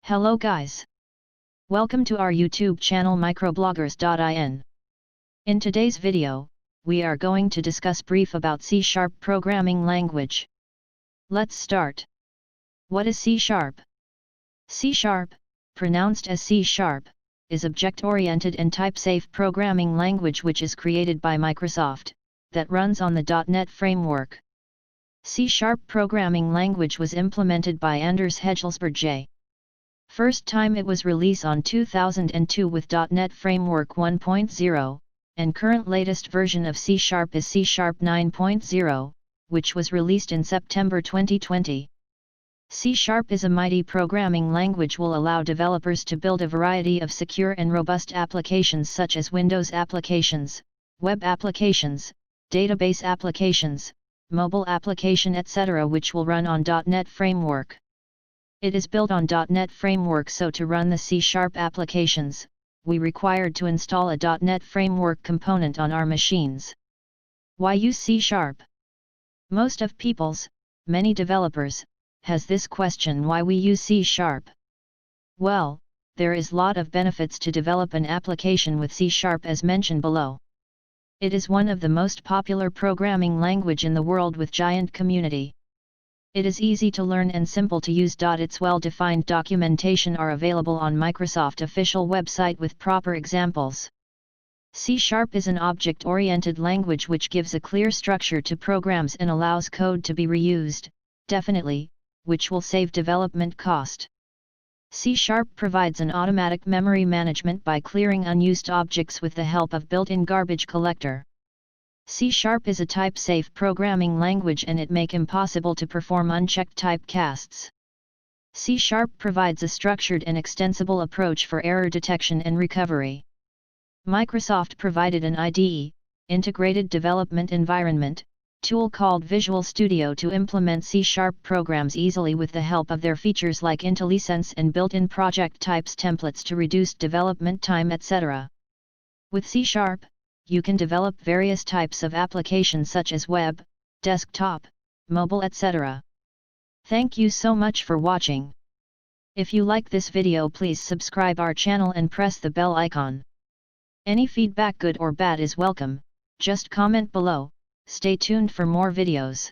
Hello guys. Welcome to our YouTube channel microbloggers.in. In today's video, we are going to discuss brief about C# programming language. Let's start. What is C#? C#, pronounced as C#, is object-oriented and type-safe programming language which is created by Microsoft, that runs on the .NET framework. C# programming language was implemented by Anders Hejlsberj. First time it was released on 2002 with .NET Framework 1.0, and current latest version of C# is C# 9.0, which was released in September 2020. C# is a mighty programming language will allow developers to build a variety of secure and robust applications such as Windows applications, web applications, database applications, mobile application etc. which will run on .NET Framework. It is built on .NET Framework, so to run the C# applications, we required to install a .NET Framework component on our machines. Why use C#? Most of many developers, has this question why we use C#. Well, there is lot of benefits to develop an application with C# as mentioned below. It is one of the most popular programming language in the world with giant community. It is easy to learn and simple to use. Its well-defined documentation are available on Microsoft official website with proper examples. C# is an object-oriented language which gives a clear structure to programs and allows code to be reused, definitely, which will save development cost. C# provides an automatic memory management by clearing unused objects with the help of built-in garbage collector. C# is a type-safe programming language and it make impossible to perform unchecked typecasts. C# provides a structured and extensible approach for error detection and recovery. Microsoft provided an IDE, Integrated Development Environment, tool called Visual Studio to implement C# programs easily with the help of their features like IntelliSense and built-in project types templates to reduce development time etc. With C#, you can develop various types of applications such as web, desktop, mobile etc. Thank you so much for watching. If you like this video, please subscribe our channel and press the bell icon. Any feedback good or bad is welcome, just comment below. Stay tuned for more videos.